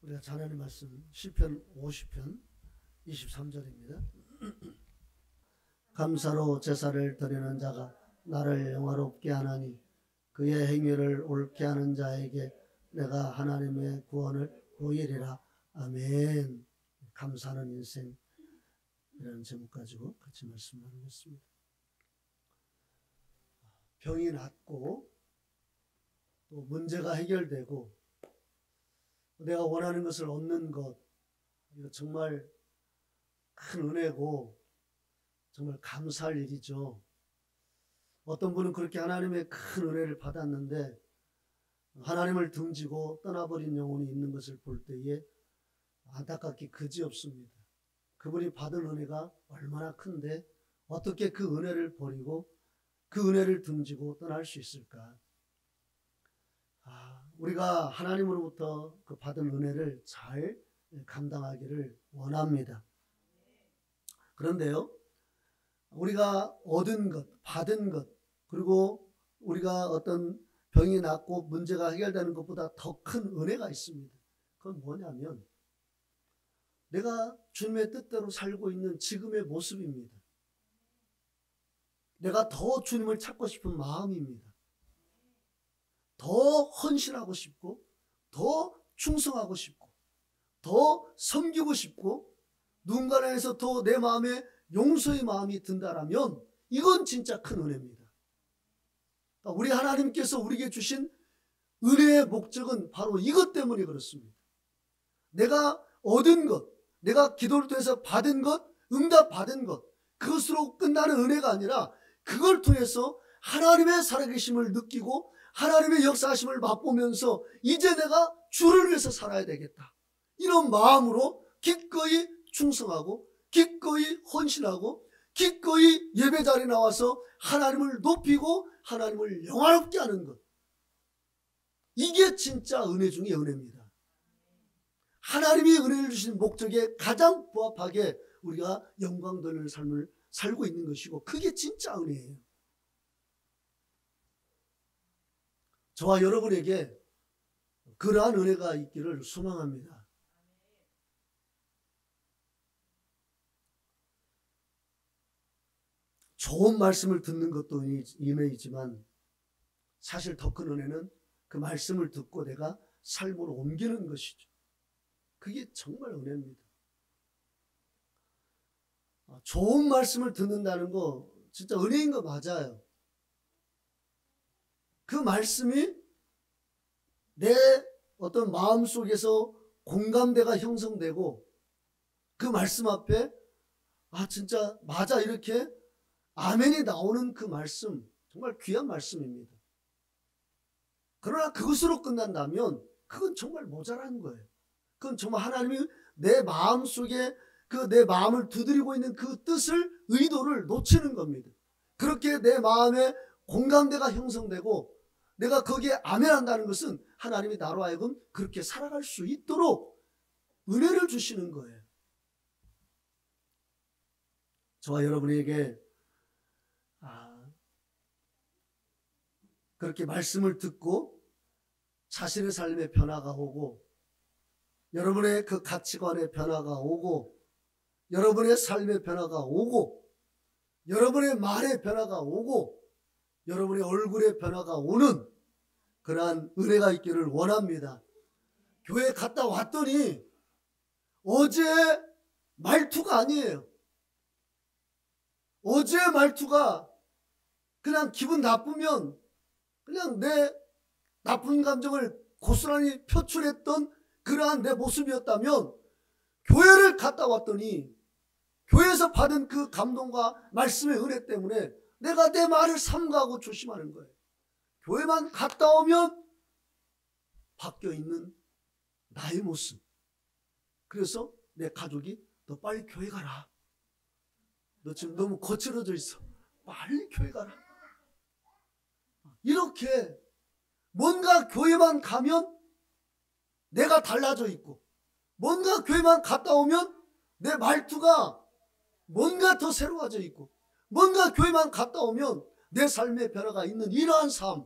우리가 잘 아는 말씀 시편 50편 23절입니다. 감사로 제사를 드리는 자가 나를 영화롭게 하나니 그의 행위를 옳게 하는 자에게 내가 하나님의 구원을 보이리라. 아멘. 감사하는 인생 이라는 제목 가지고 같이 말씀 나누겠습니다. 병이 낫고 또 문제가 해결되고 내가 원하는 것을 얻는 것, 이거 정말 큰 은혜고 정말 감사할 일이죠. 어떤 분은 그렇게 하나님의 큰 은혜를 받았는데 하나님을 등지고 떠나버린 영혼이 있는 것을 볼 때에 안타깝기 그지없습니다. 그분이 받은 은혜가 얼마나 큰데 어떻게 그 은혜를 버리고 그 은혜를 등지고 떠날 수 있을까? 우리가 하나님으로부터 그 받은 은혜를 잘 감당하기를 원합니다. 그런데요, 우리가 얻은 것, 받은 것, 그리고 우리가 어떤 병이 낫고 문제가 해결되는 것보다 더 큰 은혜가 있습니다. 그건 뭐냐면 내가 주님의 뜻대로 살고 있는 지금의 모습입니다. 내가 더 주님을 찾고 싶은 마음입니다. 더 헌신하고 싶고 더 충성하고 싶고 더 섬기고 싶고 누군가에 대해서 더 내 마음에 용서의 마음이 든다라면 이건 진짜 큰 은혜입니다. 우리 하나님께서 우리에게 주신 은혜의 목적은 바로 이것 때문에 그렇습니다. 내가 얻은 것, 내가 기도를 통해서 받은 것, 응답받은 것, 그것으로 끝나는 은혜가 아니라 그걸 통해서 하나님의 살아계심을 느끼고 하나님의 역사하심을 맛보면서 이제 내가 주를 위해서 살아야 되겠다. 이런 마음으로 기꺼이 충성하고 기꺼이 헌신하고 기꺼이 예배 자리에 나와서 하나님을 높이고 하나님을 영화롭게 하는 것. 이게 진짜 은혜 중에 은혜입니다. 하나님이 은혜를 주신 목적에 가장 부합하게 우리가 영광 돌리는 삶을 살고 있는 것이고 그게 진짜 은혜예요. 저와 여러분에게 그러한 은혜가 있기를 소망합니다. 좋은 말씀을 듣는 것도 은혜이지만 사실 더 큰 은혜는 그 말씀을 듣고 내가 삶으로 옮기는 것이죠. 그게 정말 은혜입니다. 좋은 말씀을 듣는다는 거 진짜 은혜인 거 맞아요. 그 말씀이 내 어떤 마음속에서 공감대가 형성되고 그 말씀 앞에 진짜 맞아 이렇게 아멘이 나오는 그 말씀 정말 귀한 말씀입니다. 그러나 그것으로 끝난다면 그건 정말 모자란 거예요. 그건 정말 하나님이 내 마음속에 그 내 마음을 두드리고 있는 그 뜻을 의도를 놓치는 겁니다. 그렇게 내 마음에 공감대가 형성되고 내가 거기에 아멘한다는 것은 하나님이 나로 하여금 그렇게 살아갈 수 있도록 은혜를 주시는 거예요. 저와 여러분에게 그렇게 말씀을 듣고 자신의 삶에 변화가 오고 여러분의 그 가치관의 변화가 오고 여러분의 삶의 변화가 오고 여러분의 말의 변화가 오고 여러분의 얼굴의 변화가 오는 그러한 은혜가 있기를 원합니다. 교회 갔다 왔더니 어제 말투가 아니에요. 어제 말투가 그냥 기분 나쁘면 그냥 내 나쁜 감정을 고스란히 표출했던 그러한 내 모습이었다면 교회를 갔다 왔더니 교회에서 받은 그 감동과 말씀의 은혜 때문에 내가 내 말을 삼가하고 조심하는 거예요. 교회만 갔다 오면 바뀌어있는 나의 모습. 그래서 내 가족이 너 빨리 교회 가라. 너 지금 너무 거칠어져 있어. 빨리 교회 가라. 이렇게 뭔가 교회만 가면 내가 달라져 있고 뭔가 교회만 갔다 오면 내 말투가 뭔가 더 새로워져 있고 뭔가 교회만 갔다 오면 내 삶의 변화가 있는 이러한 삶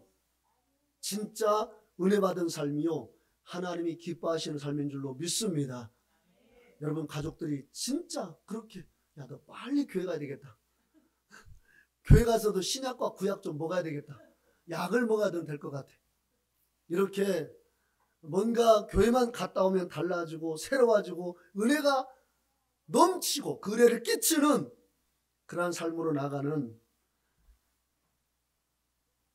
진짜 은혜 받은 삶이요 하나님이 기뻐하시는 삶인 줄로 믿습니다. 여러분 가족들이 진짜 그렇게 야, 너 빨리 교회 가야 되겠다. 교회 가서도 신약과 구약 좀 먹어야 되겠다. 약을 먹어야 될 것 같아. 이렇게 뭔가 교회만 갔다 오면 달라지고 새로워지고 은혜가 넘치고 그 은혜를 끼치는 그러한 삶으로 나가는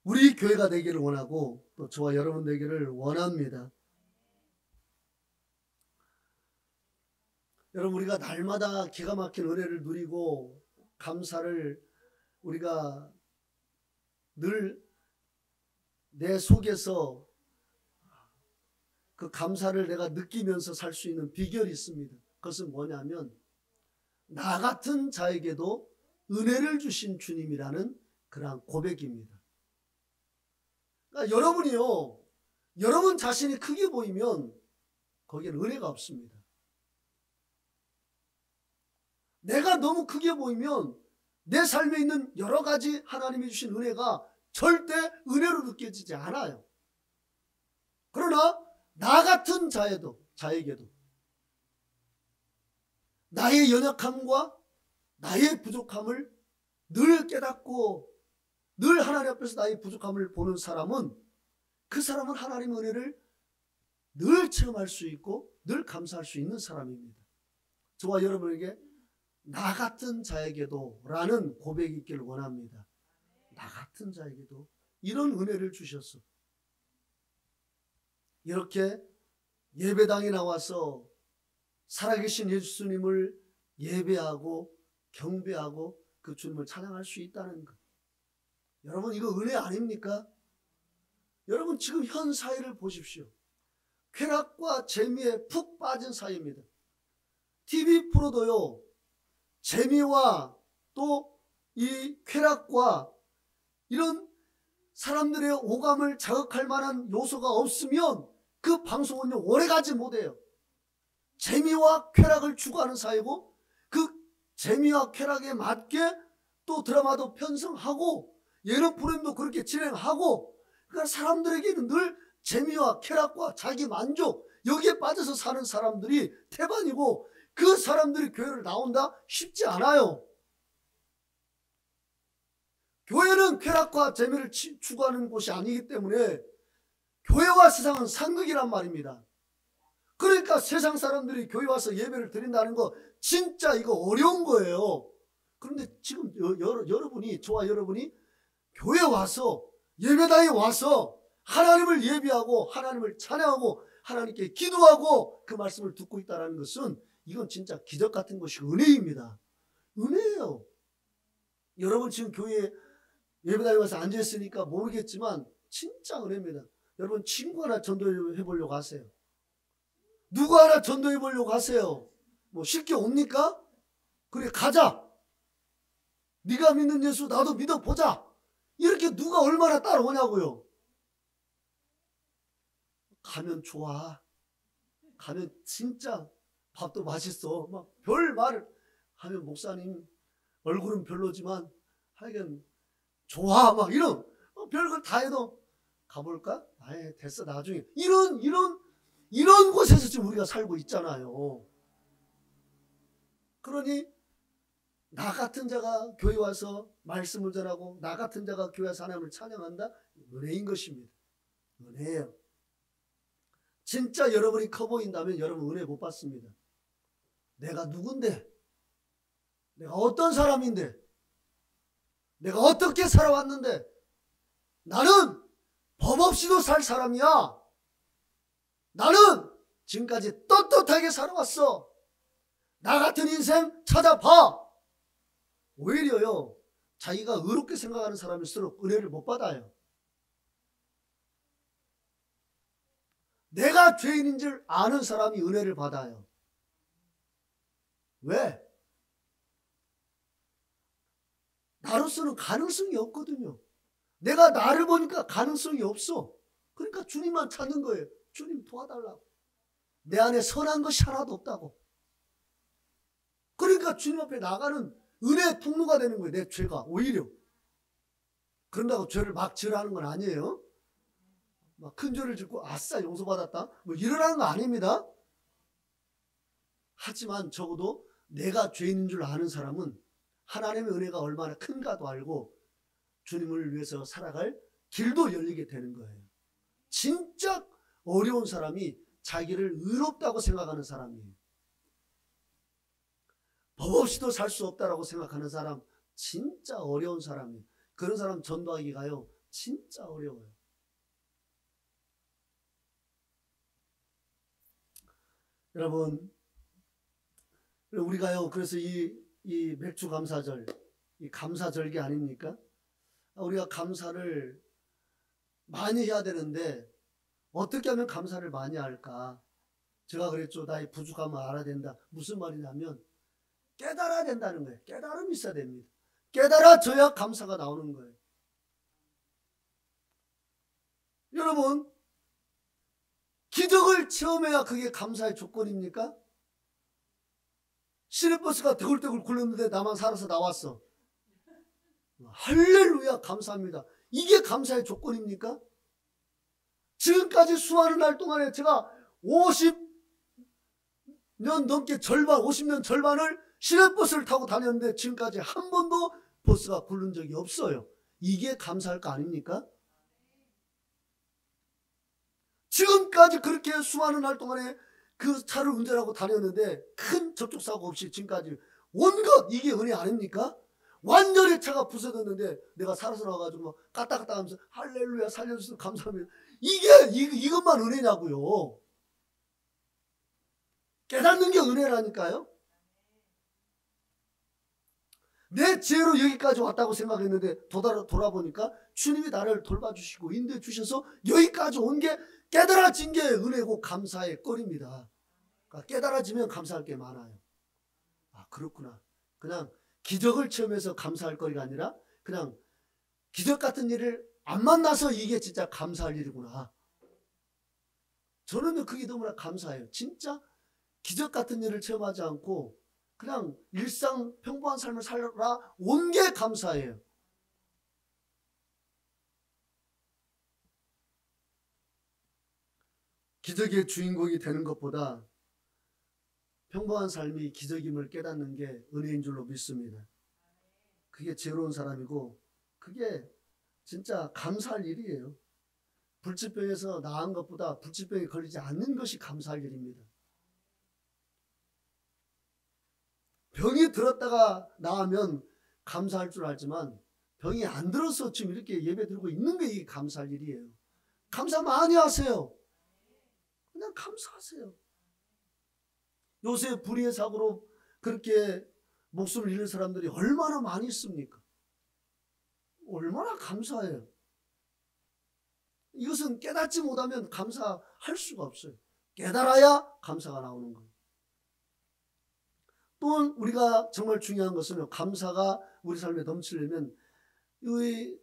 우리 교회가 되기를 원하고 또 저와 여러분 되기를 원합니다. 여러분 우리가 날마다 기가 막힌 은혜를 누리고 감사를 우리가 늘 내 속에서 그 감사를 내가 느끼면서 살 수 있는 비결이 있습니다. 그것은 뭐냐면 나 같은 자에게도 은혜를 주신 주님이라는 그러한 고백입니다. 그러니까 여러분이요, 여러분 자신이 크게 보이면 거기에는 은혜가 없습니다. 내가 너무 크게 보이면 내 삶에 있는 여러 가지 하나님이 주신 은혜가 절대 은혜로 느껴지지 않아요. 그러나 나 같은 자에게도 나의 연약함과 나의 부족함을 늘 깨닫고 늘 하나님 앞에서 나의 부족함을 보는 사람은 그 사람은 하나님의 은혜를 늘 체험할 수 있고 늘 감사할 수 있는 사람입니다. 저와 여러분에게 나 같은 자에게도 라는 고백이 있기를 원합니다. 나 같은 자에게도 이런 은혜를 주셨어. 이렇게 예배당에 나와서 살아계신 예수님을 예배하고 경배하고 그 주님을 찬양할 수 있다는 것. 여러분 이거 은혜 아닙니까? 여러분 지금 현 사회를 보십시오. 쾌락과 재미에 푹 빠진 사회입니다. TV 프로도요, 재미와 또 이 쾌락과 이런 사람들의 오감을 자극할 만한 요소가 없으면 그 방송은요 오래가지 못해요. 재미와 쾌락을 추구하는 사회고 그 재미와 쾌락에 맞게 또 드라마도 편성하고 예능 프로그램도 그렇게 진행하고, 그러니까 사람들에게는 늘 재미와 쾌락과 자기 만족 여기에 빠져서 사는 사람들이 태반이고 그 사람들이 교회를 나온다? 쉽지 않아요. 교회는 쾌락과 재미를 추구하는 곳이 아니기 때문에 교회와 세상은 상극이란 말입니다. 그러니까 세상 사람들이 교회 와서 예배를 드린다는 거 진짜 이거 어려운 거예요. 그런데 지금 여러분이, 저와 여러분이 교회 와서 예배당에 와서 하나님을 예배하고 하나님을 찬양하고 하나님께 기도하고 그 말씀을 듣고 있다는 것은 이건 진짜 기적 같은 것이 은혜입니다. 은혜예요. 여러분 지금 교회에 예배당에 와서 앉아있으니까 모르겠지만 진짜 은혜입니다. 여러분 친구 하나 전도해 보려고 하세요. 누구 하나 전도해 보려고 하세요. 뭐 쉽게 옵니까? 그래 가자. 네가 믿는 예수 나도 믿어보자. 이렇게 누가 얼마나 따라오냐고요. 가면 좋아. 가면 진짜 밥도 맛있어. 막 별 말을 하면 목사님 얼굴은 별로지만 하여간 좋아. 막 이런 별걸 다 해도 가볼까? 아예 됐어 나중에. 이런 곳에서 지금 우리가 살고 있잖아요. 그러니 나 같은 자가 교회 와서 말씀을 전하고 나 같은 자가 교회 와서 하나님을 찬양한다? 은혜인 것입니다. 은혜예요. 진짜 여러분이 커 보인다면 여러분 은혜 못 받습니다. 내가 누군데? 내가 어떤 사람인데? 내가 어떻게 살아왔는데? 나는 법 없이도 살 사람이야. 나는 지금까지 떳떳하게 살아왔어. 나 같은 인생 찾아봐. 오히려요, 자기가 의롭게 생각하는 사람일수록 은혜를 못 받아요. 내가 죄인인 줄 아는 사람이 은혜를 받아요. 왜? 나로서는 가능성이 없거든요. 내가 나를 보니까 가능성이 없어. 그러니까 주님만 찾는 거예요. 주님 도와달라고. 내 안에 선한 것이 하나도 없다고. 그러니까 주님 앞에 나가는 은혜의 통로가 되는 거예요. 내 죄가 오히려. 그런다고 죄를 막 지으라는 건 아니에요. 막 큰 죄를 짓고 아싸 용서받았다 뭐 이러라는 거 아닙니다. 하지만 적어도 내가 죄인인 줄 아는 사람은 하나님의 은혜가 얼마나 큰가도 알고 주님을 위해서 살아갈 길도 열리게 되는 거예요. 진짜 어려운 사람이 자기를 의롭다고 생각하는 사람이에요. 법 없이도 살 수 없다라고 생각하는 사람, 진짜 어려운 사람이에요. 그런 사람 전도하기가요 진짜 어려워요. 여러분, 우리가요 그래서 이 맥주 감사절, 이 감사절기 아닙니까? 우리가 감사를 많이 해야 되는데 어떻게 하면 감사를 많이 할까? 제가 그랬죠. 나의 부족함을 알아야 된다. 무슨 말이냐면 깨달아야 된다는 거예요. 깨달음이 있어야 됩니다. 깨달아져야 감사가 나오는 거예요. 여러분, 기적을 체험해야 그게 감사의 조건입니까? 시내버스가 대굴대굴 굴렀는데 나만 살아서 나왔어. 할렐루야, 감사합니다. 이게 감사의 조건입니까? 지금까지 수많은 날 동안에 제가 50년 넘게 50년 절반을 시내버스를 타고 다녔는데 지금까지 한 번도 버스가 굴른 적이 없어요. 이게 감사할 거 아닙니까? 지금까지 그렇게 수많은 날 동안에 그 차를 운전하고 다녔는데 큰 접촉사고 없이 지금까지 온 것, 이게 은혜 아닙니까? 완전히 차가 부서졌는데 내가 살아서 나와가지고 막 까딱까딱 하면서 할렐루야 살려주셔서 감사합니다. 이것만 은혜냐고요. 깨닫는 게 은혜라니까요. 내 지혜로 여기까지 왔다고 생각했는데 돌아보니까 주님이 나를 돌봐주시고 인도해 주셔서 여기까지 온 게 깨달아진 게 은혜고 감사의 거리입니다. 그러니까 깨달아지면 감사할 게 많아요. 아, 그렇구나. 그냥 기적을 체험해서 감사할 거리가 아니라 그냥 기적 같은 일을 안 만나서 이게 진짜 감사할 일이구나. 저는 그게 너무나 감사해요. 진짜 기적 같은 일을 체험하지 않고 그냥 일상 평범한 삶을 살아 온 게 감사해요. 기적의 주인공이 되는 것보다 평범한 삶이 기적임을 깨닫는 게 은혜인 줄로 믿습니다. 그게 지혜로운 사람이고 그게 진짜 감사할 일이에요. 불치병에서 나은 것보다 불치병에 걸리지 않는 것이 감사할 일입니다. 병이 들었다가 나으면 감사할 줄 알지만 병이 안 들어서 지금 이렇게 예배 드리고 있는 게 이게 감사할 일이에요. 감사 많이 하세요. 그냥 감사하세요. 요새 불의의 사고로 그렇게 목숨을 잃는 사람들이 얼마나 많이 있습니까? 얼마나 감사해요. 이것은 깨닫지 못하면 감사할 수가 없어요. 깨달아야 감사가 나오는 거예요. 또 우리가 정말 중요한 것은 감사가 우리 삶에 넘치려면 이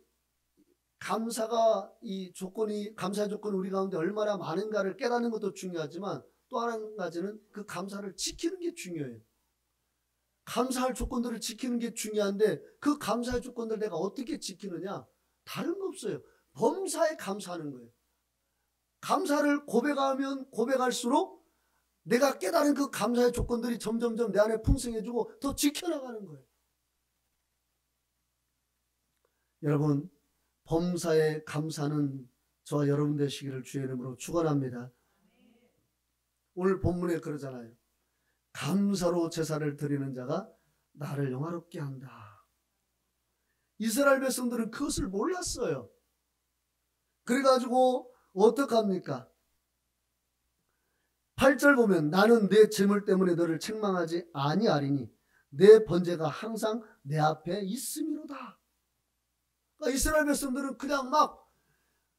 감사가 감사의 조건이 우리 가운데 얼마나 많은가를 깨닫는 것도 중요하지만 또 한 가지는 그 감사를 지키는 게 중요해요. 감사할 조건들을 지키는 게 중요한데 그 감사의 조건들을 내가 어떻게 지키느냐? 다른 거 없어요. 범사에 감사하는 거예요. 감사를 고백하면 고백할수록 내가 깨달은 그 감사의 조건들이 점점점 내 안에 풍성해지고 더 지켜나가는 거예요. 여러분, 범사에 감사는 저와 여러분 되시기를 주의 이름으로 축원합니다. 오늘 본문에 그러잖아요. 감사로 제사를 드리는 자가 나를 영화롭게 한다. 이스라엘 백성들은 그것을 몰랐어요. 그래가지고 어떡합니까? 8절 보면 나는 내 재물 때문에 너를 책망하지 아니하리니 내 번제가 항상 내 앞에 있음이로다. 그러니까 이스라엘 백성들은 그냥 막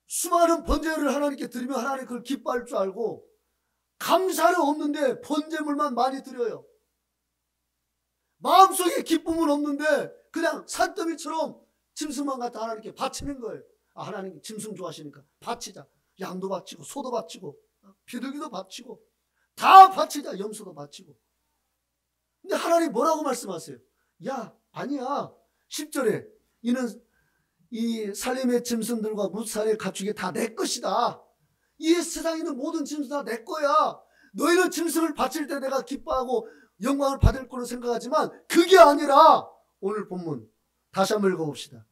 수많은 번제를 하나님께 드리면 하나님 그걸 기뻐할 줄 알고 감사는 없는데 번제물만 많이 드려요. 마음속에 기쁨은 없는데 그냥 산더미처럼 짐승만 갖다 하나님께 바치는 거예요. 아, 하나님 짐승 좋아하시니까 바치자. 양도 바치고 소도 바치고 비둘기도 바치고 다 바치자. 염소도 바치고. 근데 하나님 뭐라고 말씀하세요? 야, 아니야. 10절에 이는 이 살림의 짐승들과 무살의 가축이 다 내 것이다. 이 세상에 있는 모든 짐승 다 내 거야. 너희는 짐승을 바칠 때 내가 기뻐하고 영광을 받을 거로 생각하지만 그게 아니라 오늘 본문 다시 한번 읽어봅시다.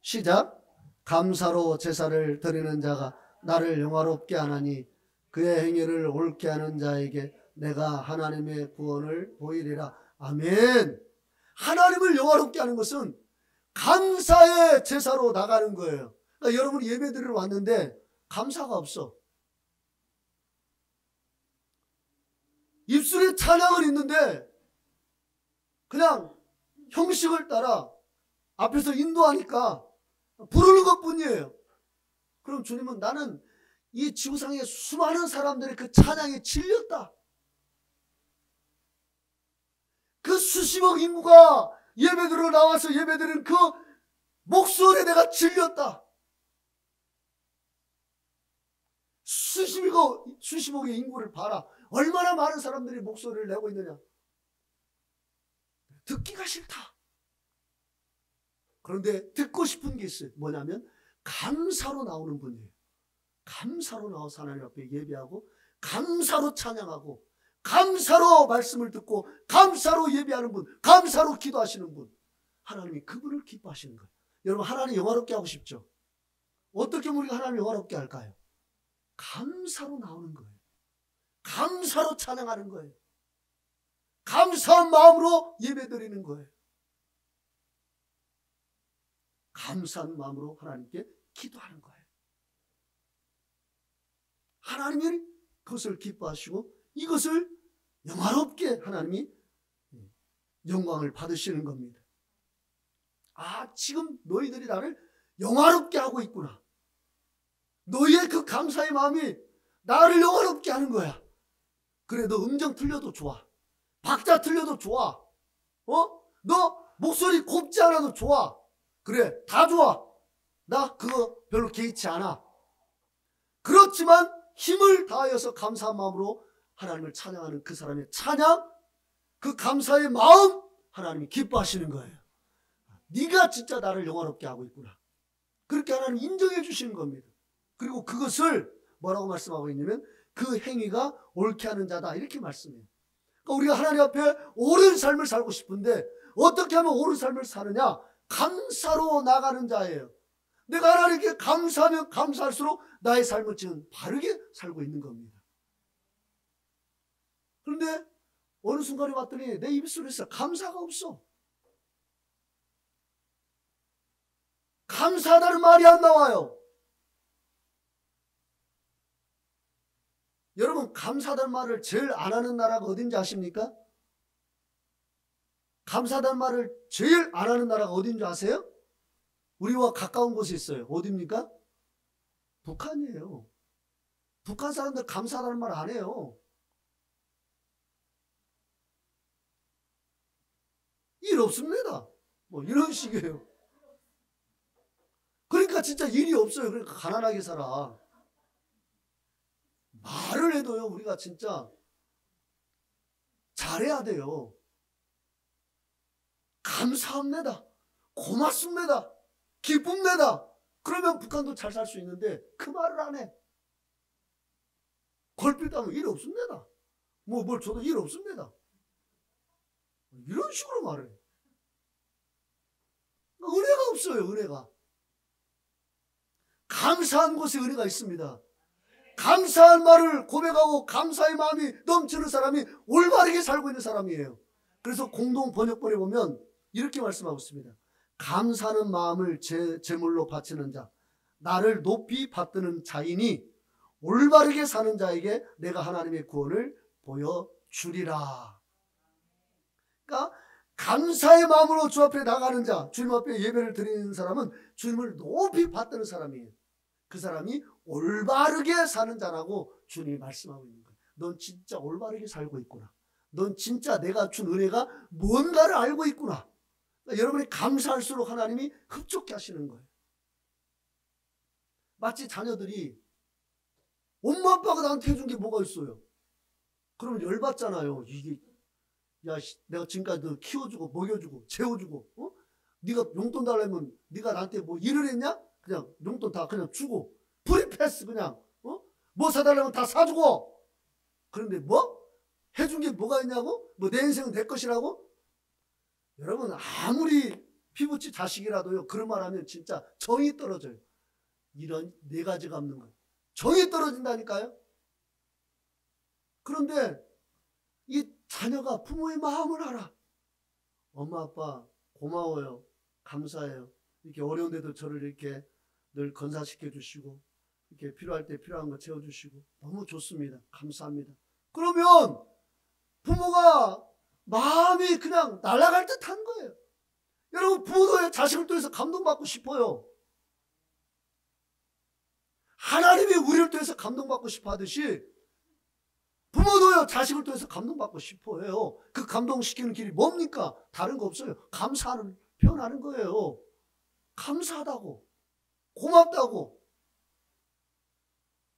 시작. 감사로 제사를 드리는 자가 나를 영화롭게 하나니 그의 행위를 옳게 하는 자에게 내가 하나님의 구원을 보이리라. 아멘. 하나님을 영화롭게 하는 것은 감사의 제사로 나가는 거예요. 그러니까 여러분이 예배드리러 왔는데 감사가 없어. 입술에 찬양은 있는데 그냥 형식을 따라 앞에서 인도하니까 부르는 것뿐이에요. 그럼 주님은 나는 이 지구상의 수많은 사람들의 그 찬양에 질렸다. 그 수십억 인구가 예배드리러 나와서 예배드리는 그 목소리에 내가 질렸다. 수십억의 인구를 봐라. 얼마나 많은 사람들이 목소리를 내고 있느냐. 듣기가 싫다. 그런데 듣고 싶은 게 있어요. 뭐냐면 감사로 나오는 분이에요. 감사로 나와서 하나님 앞에 예배하고 감사로 찬양하고 감사로 말씀을 듣고 감사로 예배하는 분, 감사로 기도하시는 분, 하나님이 그분을 기뻐하시는 거예요. 여러분, 하나님 영화롭게 하고 싶죠? 어떻게 우리가 하나님 영화롭게 할까요? 감사로 나오는 거예요. 감사로 찬양하는 거예요. 감사한 마음으로 예배드리는 거예요. 감사한 마음으로 하나님께 기도하는 거예요. 하나님이 그것을 기뻐하시고 이것을 영화롭게 하나님이 영광을 받으시는 겁니다. 아, 지금 너희들이 나를 영화롭게 하고 있구나. 너희의 그 감사의 마음이 나를 영화롭게 하는 거야. 그래, 너 음정 틀려도 좋아. 박자 틀려도 좋아. 너 목소리 곱지 않아도 좋아. 그래, 다 좋아. 나 그거 별로 개의치 않아. 그렇지만 힘을 다하여서 감사한 마음으로 하나님을 찬양하는 그 사람의 찬양, 그 감사의 마음, 하나님이 기뻐하시는 거예요. 네가 진짜 나를 영화롭게 하고 있구나. 그렇게 하나님 인정해 주시는 겁니다. 그리고 그것을 뭐라고 말씀하고 있냐면 그 행위가 옳게 하는 자다, 이렇게 말씀해요. 그러니까 우리가 하나님 앞에 옳은 삶을 살고 싶은데 어떻게 하면 옳은 삶을 사느냐? 감사로 나가는 자예요. 내가 하나님께 감사하면 감사할수록 나의 삶은 지금 바르게 살고 있는 겁니다. 그런데 어느 순간에 왔더니 내 입술에서 감사가 없어. 감사하다는 말이 안 나와요. 여러분, 감사하다는 말을 제일 안 하는 나라가 어딘지 아십니까? 감사하다는 말을 제일 안 하는 나라가 어딘지 아세요? 우리와 가까운 곳에 있어요. 어디입니까? 북한이에요. 북한 사람들 감사하다는 말 안 해요. 일 없습니다. 뭐 이런 식이에요. 그러니까 진짜 일이 없어요. 그러니까 가난하게 살아. 말을 해도요, 우리가 진짜 잘해야 돼요. 감사합니다. 고맙습니다. 기쁩니다. 그러면 북한도 잘 살 수 있는데 그 말을 안 해. 걸필다면 일 없습니다. 뭘 줘도 일 없습니다. 이런 식으로 말해. 은혜가 없어요. 은혜가. 감사한 곳에 은혜가 있습니다. 감사한 말을 고백하고 감사의 마음이 넘치는 사람이 올바르게 살고 있는 사람이에요. 그래서 공동 번역본에 보면 이렇게 말씀하고 있습니다. 감사하는 마음을 제물로 바치는 자, 나를 높이 받드는 자이니 올바르게 사는 자에게 내가 하나님의 구원을 보여주리라. 그러니까 감사의 마음으로 주 앞에 나가는 자, 주님 앞에 예배를 드리는 사람은 주님을 높이 받드는 사람이에요. 그 사람이 올바르게 사는 자라고 주님이 말씀하고 있는 거예요. 넌 진짜 올바르게 살고 있구나. 넌 진짜 내가 준 은혜가 뭔가를 알고 있구나. 그러니까 여러분이 감사할수록 하나님이 흡족해 하시는 거예요. 마치 자녀들이 엄마 아빠가 나한테 해준 게 뭐가 있어요? 그러면 열받잖아요. 이게, 야, 내가 지금까지 너 키워주고 먹여주고 재워주고, 네가 용돈 달라면 네가 나한테 뭐 일을 했냐? 그냥 용돈 다 그냥 주고 프리패스 그냥 뭐 사달라면 다 사주고. 그런데 뭐? 해준 게 뭐가 있냐고? 뭐 내 인생은 내 것이라고? 여러분, 아무리 피부치 자식이라도요, 그런 말 하면 진짜 정이 떨어져요. 이런 네 가지가 없는 거예요. 정이 떨어진다니까요. 그런데 이 자녀가 부모의 마음을 알아. 엄마 아빠 고마워요. 감사해요. 이렇게 어려운데도 저를 이렇게 늘 건사시켜 주시고 이렇게 필요할 때 필요한 거 채워주시고 너무 좋습니다. 감사합니다. 그러면 부모가 마음이 그냥 날아갈 듯한 거예요. 여러분, 부모도 자식을 통해서 감동받고 싶어요. 하나님이 우리를 통해서 감동받고 싶어 하듯이 부모도요, 자식을 통해서 감동받고 싶어 해요. 그 감동시키는 길이 뭡니까? 다른 거 없어요. 감사를 표현하는 거예요. 감사하다고, 고맙다고.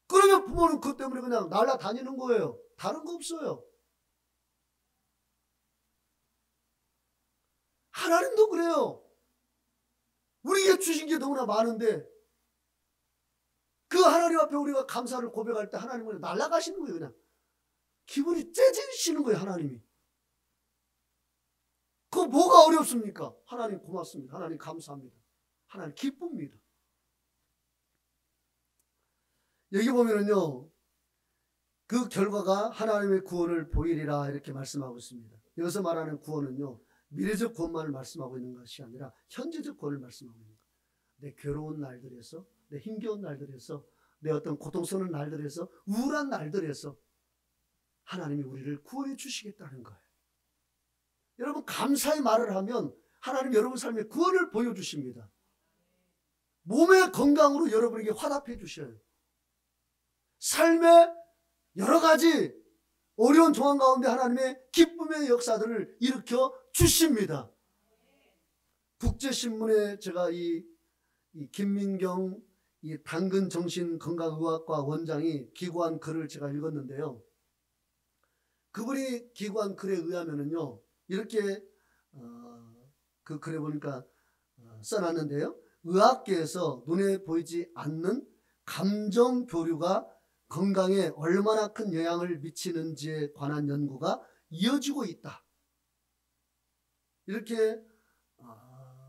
그러면 부모는 그것 때문에 그냥 날아다니는 거예요. 다른 거 없어요. 하나님도 그래요. 우리에게 주신 게 너무나 많은데 그 하나님 앞에 우리가 감사를 고백할 때 하나님은 날아가시는 거예요. 그냥 기분이 째지시는 거예요. 하나님이. 그거 뭐가 어렵습니까? 하나님 고맙습니다. 하나님 감사합니다. 하나님 기쁩니다. 여기 보면은요, 그 결과가 하나님의 구원을 보이리라 이렇게 말씀하고 있습니다. 여기서 말하는 구원은요, 미래적 구원만을 말씀하고 있는 것이 아니라 현재적 구원을 말씀하고 있는 거예요. 내 괴로운 날들에서, 내 힘겨운 날들에서, 내 어떤 고통스러운 날들에서, 우울한 날들에서 하나님이 우리를 구원해 주시겠다는 거예요. 여러분, 감사의 말을 하면 하나님 여러분 삶에 구원을 보여주십니다. 몸의 건강으로 여러분에게 화답해 주셔요. 삶의 여러 가지 어려운状況 가운데 하나님의 기쁨의 역사들을 일으켜 주십니다. 국제신문에 제가 이 김민경 이 당근정신건강의학과 원장이 기고한 글을 제가 읽었는데요. 그분이 기고한 글에 의하면은요, 이렇게 그 글에 보니까 써놨는데요. 의학계에서 눈에 보이지 않는 감정 교류가 건강에 얼마나 큰 영향을 미치는지에 관한 연구가 이어지고 있다. 이렇게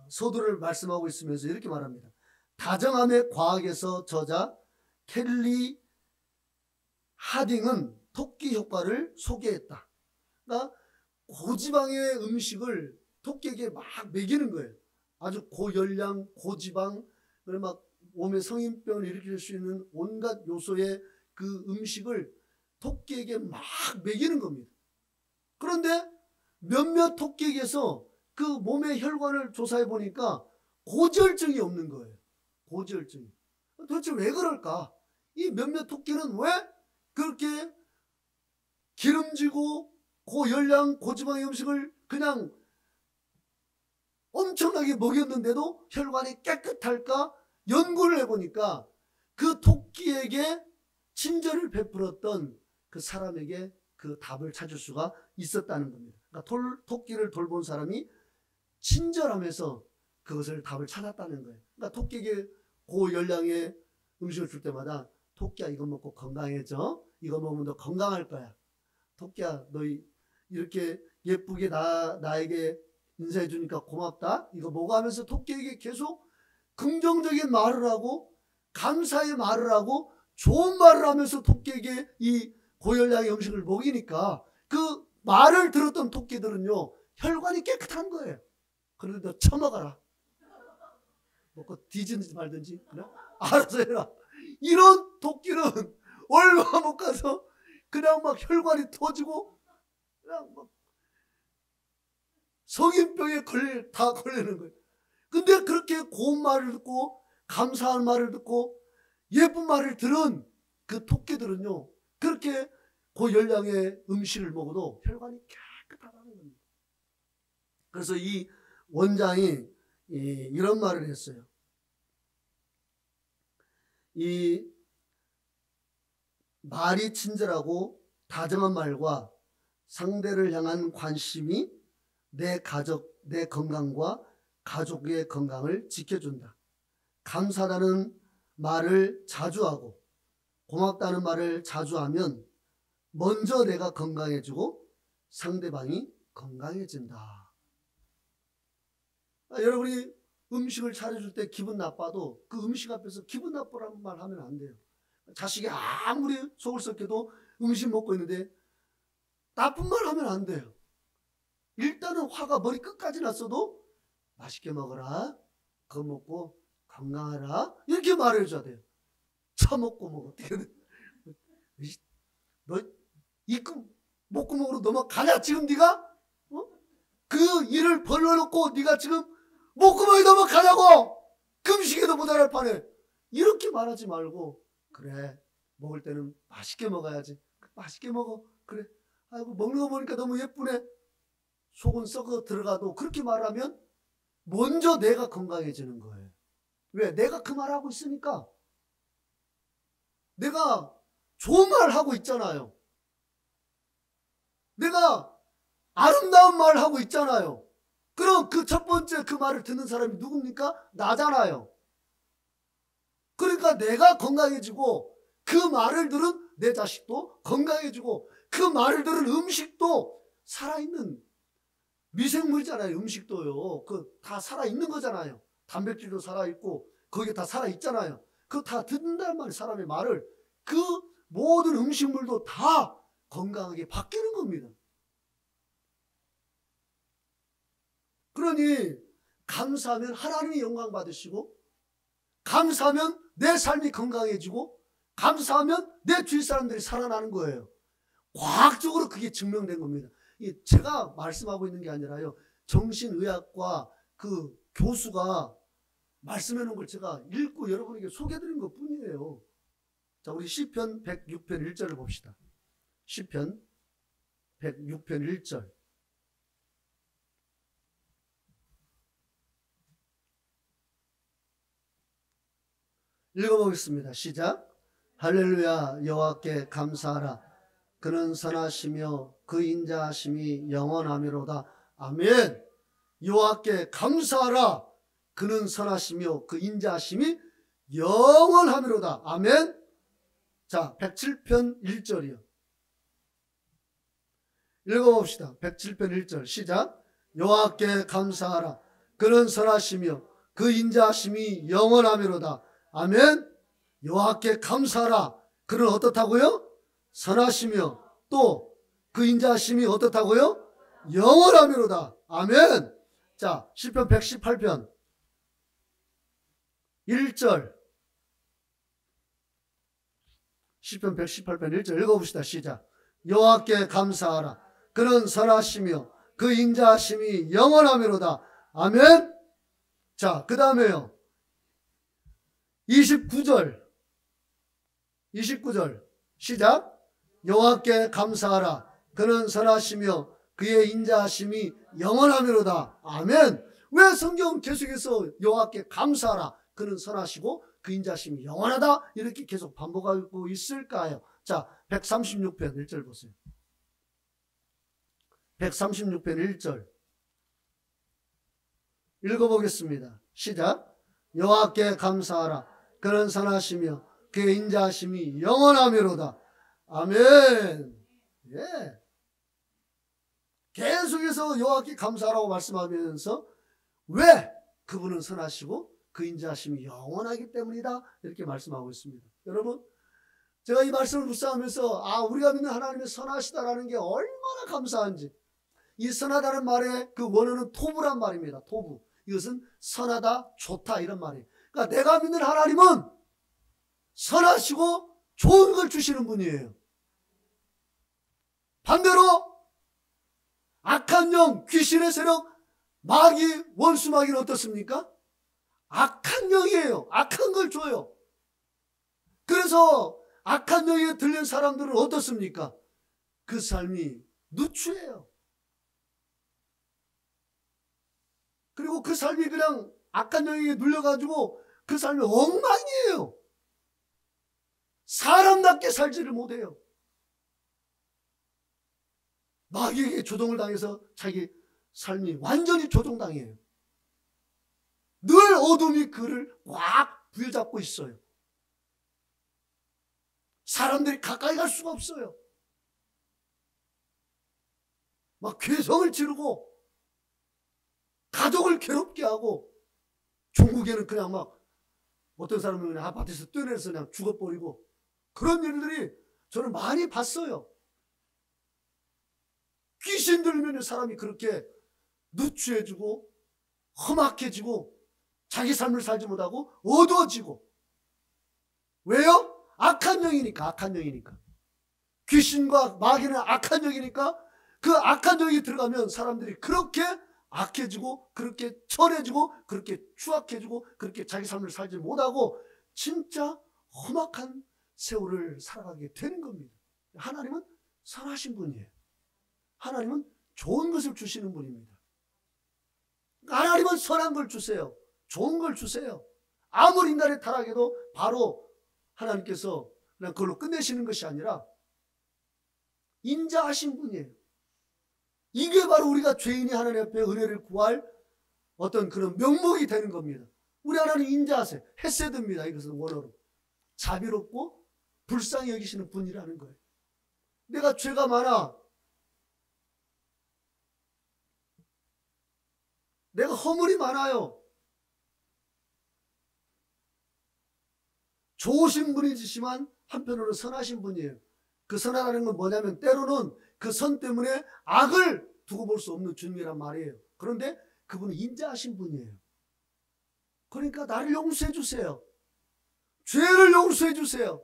서두를 말씀하고 있으면서 이렇게 말합니다. 다정함의 과학에서 저자 켈리 하딩은 토끼 효과를 소개했다. 그러니까 고지방의 음식을 토끼에게 막 먹이는 거예요. 아주 고열량, 고지방, 막 몸에 성인병을 일으킬 수 있는 온갖 요소의 그 음식을 토끼에게 막 먹이는 겁니다. 그런데 몇몇 토끼에게서 그 몸의 혈관을 조사해 보니까 고지혈증이 없는 거예요. 고지혈증이. 도대체 왜 그럴까? 이 몇몇 토끼는 왜 그렇게 기름지고 고열량, 고지방의 음식을 그냥 엄청나게 먹였는데도 혈관이 깨끗할까? 연구를 해보니까 그 토끼에게 친절을 베풀었던 그 사람에게 그 답을 찾을 수가 있었다는 겁니다. 그러니까 토끼를 돌본 사람이 친절하면서 그것을 답을 찾았다는 거예요. 그러니까 토끼에게 고열량의 음식을 줄 때마다 토끼야, 이거 먹고 건강해져. 이거 먹으면 너 건강할 거야. 토끼야, 너 이렇게 예쁘게 나에게 인사해 주니까 고맙다. 이거 먹어 하면서 토끼에게 계속 긍정적인 말을 하고 감사의 말을 하고 좋은 말을 하면서 토끼에게 이 고열량의 음식을 먹이니까 그 말을 들었던 토끼들은요, 혈관이 깨끗한 거예요. 그런데 너 처먹어라. 먹고 뒤지든지 말든지 그래? 알아서 해라. 이런 토끼는 얼마 못 가서 그냥 막 혈관이 터지고 그냥 막 성인병에 다 걸리는 거예요. 근데 그렇게 고운 말을 듣고 감사한 말을 듣고 예쁜 말을 들은 그 토끼들은요, 그렇게 고열량의 음식을 먹어도 혈관이 깨끗하다는 겁니다. 그래서 이 원장이 이런 말을 했어요. 이 말이 친절하고 다정한 말과 상대를 향한 관심이 내 가족, 내 건강과 가족의 건강을 지켜준다. 감사하다는 말을 자주 하고 고맙다는 말을 자주 하면 먼저 내가 건강해지고 상대방이 건강해진다. 여러분이 음식을 차려줄 때 기분 나빠도 그 음식 앞에서 기분 나쁘라는 말 하면 안 돼요. 자식이 아무리 속을 썩혀도 음식 먹고 있는데 나쁜 말 하면 안 돼요. 일단은 화가 머리 끝까지 났어도 맛있게 먹어라. 그거 먹고 건강하라. 이렇게 말해줘야 돼요. 처먹고 먹어. 어떻게 돼? 너 입금 목구멍으로 넘어가냐 지금 네가? 그 일을 벌려놓고 네가 지금 목구멍에 넘어가냐고. 금식에도 모자랄 판에. 이렇게 말하지 말고 그래 먹을 때는 맛있게 먹어야지. 맛있게 먹어. 그래. 아이고 먹는 거 보니까 너무 예쁘네. 속은 썩어 들어가도 그렇게 말하면 먼저 내가 건강해지는 거예요. 왜? 내가 그 말하고 있으니까. 내가 좋은 말 하고 있잖아요. 내가 아름다운 말 하고 있잖아요. 그럼 그 첫 번째 그 말을 듣는 사람이 누굽니까? 나잖아요. 그러니까 내가 건강해지고 그 말을 들은 내 자식도 건강해지고 그 말을 들은 음식도 살아있는 미생물이잖아요. 음식도요. 그 다 살아있는 거잖아요. 단백질도 살아있고 거기에 다 살아있잖아요. 그거 다 듣는단 말이에요. 사람의 말을. 그 모든 음식물도 다 건강하게 바뀌는 겁니다. 그러니 감사하면 하나님이 영광 받으시고 감사하면 내 삶이 건강해지고 감사하면 내 주위 사람들이 살아나는 거예요. 과학적으로 그게 증명된 겁니다. 제가 말씀하고 있는 게 아니라요. 정신의학과 그 교수가 말씀해 놓은 걸 제가 읽고 여러분에게 소개해드린 것 뿐이에요. 자, 우리 시편 106편 1절을 봅시다. 시편 106편 1절. 읽어보겠습니다. 시작. 할렐루야. 여호와께 감사하라. 그는 선하시며 그 인자하심이 영원하미로다. 아멘. 여호와께 감사하라. 그는 선하시며 그 인자하심이 영원하미로다. 아멘. 자, 107편 1절이요. 읽어봅시다. 107편 1절 시작. 여호와께 감사하라. 그는 선하시며 그 인자하심이 영원하미로다. 아멘. 여호와께 감사하라. 그는 어떻다고요? 선하시며 또 그 인자하심이 어떻다고요? 영원하미로다. 아멘. 자, 시편 118편 1절. 시편 118편 1절 읽어봅시다. 시작. 여호와께 감사하라. 그는 선하시며 그 인자하심이 영원하미로다. 아멘. 자, 그 다음에요. 29절 시작. 여호와께 감사하라. 그는 선하시며 그의 인자하심이 영원하미로다. 아멘. 왜 성경 계속해서 여호와께 감사하라. 그는 선하시고 그 인자하심이 영원하다. 이렇게 계속 반복하고 있을까요? 자, 136편 1절 보세요. 136편 1절 읽어보겠습니다. 시작. 여호와께 감사하라. 그는 선하시며 그의 인자하심이 영원하미로다. 아멘. 예. 계속해서 여호와께 감사하라고 말씀하면서 왜? 그분은 선하시고 그 인자하심이 영원하기 때문이다. 이렇게 말씀하고 있습니다. 여러분, 제가 이 말씀을 묵상하면서 우리가 믿는 하나님의 선하시다라는 게 얼마나 감사한지. 이 선하다는 말의 그 원어는 토부란 말입니다. 토부. 이것은 선하다, 좋다 이런 말이에요. 그러니까 내가 믿는 하나님은 선하시고 좋은 걸 주시는 분이에요. 반대로 악한 영, 귀신의 세력, 마귀, 원수 마귀는 어떻습니까? 악한 영이에요. 악한 걸 줘요. 그래서 악한 영에 들린 사람들은 어떻습니까? 그 삶이 누추해요. 그리고 그 삶이 그냥 악한 영에 눌려가지고 그 삶이 엉망이에요. 사람답게 살지를 못해요. 마귀에게 조종을 당해서 자기 삶이 완전히 조종당해요. 늘 어둠이 그를 꽉 부여잡고 있어요. 사람들이 가까이 갈 수가 없어요. 막 괴성을 지르고 가족을 괴롭게 하고, 중국에는 그냥 막 어떤 사람은 그냥 아파트에서 뛰어내려서 그냥 죽어버리고, 그런 일들이 저는 많이 봤어요. 귀신 들면 사람이 그렇게 누추해지고 험악해지고 자기 삶을 살지 못하고 어두워지고. 왜요? 악한 영이니까. 악한 영이니까. 귀신과 마귀는 악한 영이니까 그 악한 영이 들어가면 사람들이 그렇게 악해지고 그렇게 천해지고 그렇게 추악해지고 그렇게 자기 삶을 살지 못하고 진짜 험악한 세월을 살아가게 되는 겁니다. 하나님은 선하신 분이에요. 하나님은 좋은 것을 주시는 분입니다. 하나님은 선한 걸 주세요. 좋은 걸 주세요. 아무리 인간의 타락해도 바로 하나님께서 그냥 그걸로 끝내시는 것이 아니라 인자하신 분이에요. 이게 바로 우리가 죄인이 하나님 앞에 은혜를 구할 어떤 그런 명목이 되는 겁니다. 우리 하나님 인자하세요. 헤세드입니다. 이것은 원어로 자비롭고 불쌍히 여기시는 분이라는 거예요. 내가 죄가 많아, 내가 허물이 많아요. 좋으신 분이지만 한편으로는 선하신 분이에요. 그 선하다는 건 뭐냐면 때로는 그 선 때문에 악을 두고 볼 수 없는 주님이란 말이에요. 그런데 그분은 인자하신 분이에요. 그러니까 나를 용서해 주세요. 죄를 용서해 주세요.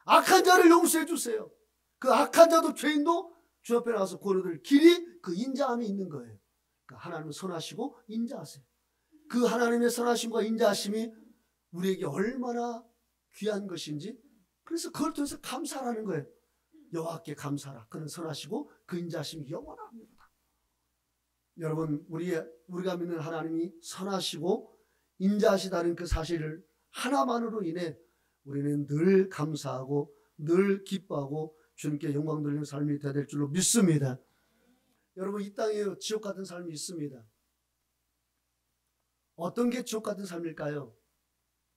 악한 자를 용서해 주세요. 그 악한 자도 죄인도 주 앞에 나와서 구원을 길이 그 인자함이 있는 거예요. 그러니까 하나님은 선하시고 인자하세요. 그 하나님의 선하심과 인자하심이 우리에게 얼마나 귀한 것인지, 그래서 그걸 통해서 감사하는 거예요. 여호와께 감사하라. 그는 선하시고 그 인자하심이 영원합니다. 여러분, 우리가 믿는 하나님이 선하시고 인자하시다는 그 사실을 하나만으로 인해 우리는 늘 감사하고 늘 기뻐하고 주님께 영광 돌리는 삶이 되어야 될 줄로 믿습니다. 여러분, 이 땅에 지옥 같은 삶이 있습니다. 어떤 게 지옥 같은 삶일까요?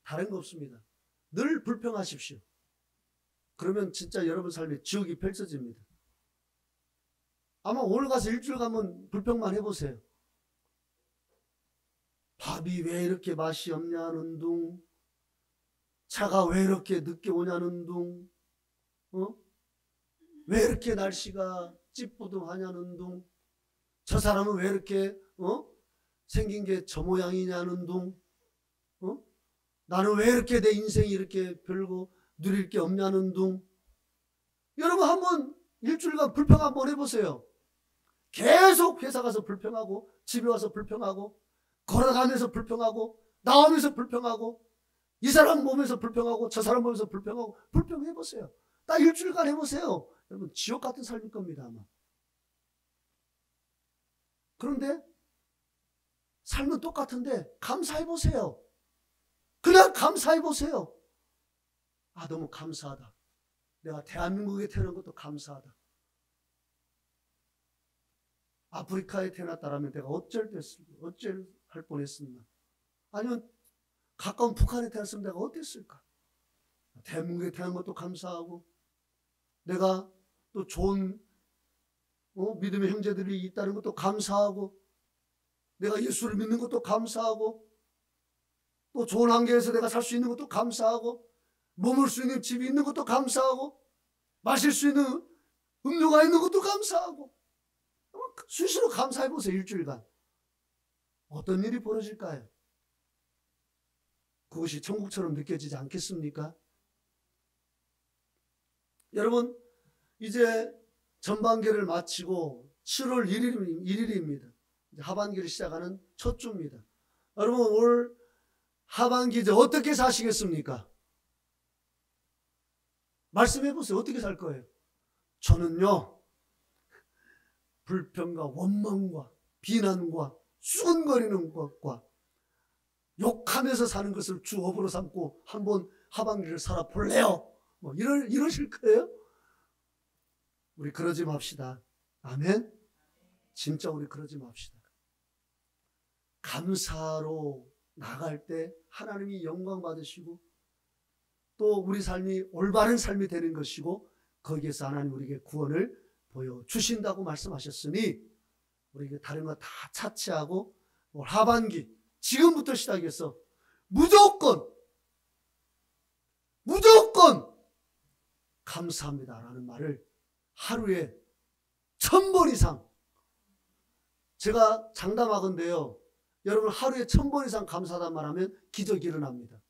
다른 거 없습니다. 늘 불평하십시오. 그러면 진짜 여러분 삶에 지옥이 펼쳐집니다. 아마 오늘 가서 일주일 가면 불평만 해보세요. 밥이 왜 이렇게 맛이 없냐는 둥, 차가 왜 이렇게 늦게 오냐는 둥, 왜 이렇게 날씨가 찌뿌둥하냐는 둥, 저 사람은 왜 이렇게 생긴 게 저 모양이냐는 둥, 나는 왜 이렇게 내 인생이 이렇게 별거 누릴 게 없냐는 둥. 여러분, 한번 일주일간 불평 한번 해보세요. 계속 회사 가서 불평하고, 집에 와서 불평하고, 걸어가면서 불평하고, 나오면서 불평하고, 이 사람 보면서 불평하고, 저 사람 보면서 불평하고, 불평해보세요. 딱 일주일간 해보세요. 여러분, 지옥 같은 삶일 겁니다, 아마. 그런데 삶은 똑같은데 감사해보세요. 그냥 감사해보세요. 아, 너무 감사하다. 내가 대한민국에 태어난 것도 감사하다. 아프리카에 태어났다라면 내가 어쩔 할 뻔했었나. 아니면 가까운 북한에 태어났으면 내가 어땠을까. 대한민국에 태어난 것도 감사하고, 내가 또 좋은 믿음의 형제들이 있다는 것도 감사하고, 내가 예수를 믿는 것도 감사하고, 또 좋은 환경에서 내가 살 수 있는 것도 감사하고, 머물 수 있는 집이 있는 것도 감사하고, 마실 수 있는 음료가 있는 것도 감사하고, 수시로 감사해보세요. 일주일간. 어떤 일이 벌어질까요? 그것이 천국처럼 느껴지지 않겠습니까? 여러분, 이제 전반기를 마치고 7월 1일입니다. 하반기를 시작하는 첫 주입니다. 여러분, 올 하반기 이제 어떻게 사시겠습니까? 말씀해보세요. 어떻게 살 거예요? 저는요, 불평과 원망과 비난과 수근거리는 것과 욕하면서 사는 것을 주업으로 삼고 한번 하반기를 살아볼래요. 뭐 이러실 거예요? 우리 그러지 맙시다. 아멘? 진짜 우리 그러지 맙시다. 감사로 나갈 때 하나님이 영광 받으시고 또 우리 삶이 올바른 삶이 되는 것이고 거기에서 하나님 우리에게 구원을 보여주신다고 말씀하셨으니 우리에게 다른 거 다 차치하고 하반기 지금부터 시작해서 무조건 감사합니다라는 말을 하루에 1000번 이상, 제가 장담하건대요, 여러분 하루에 1000번 이상 감사하단 말하면 기적이 일어납니다.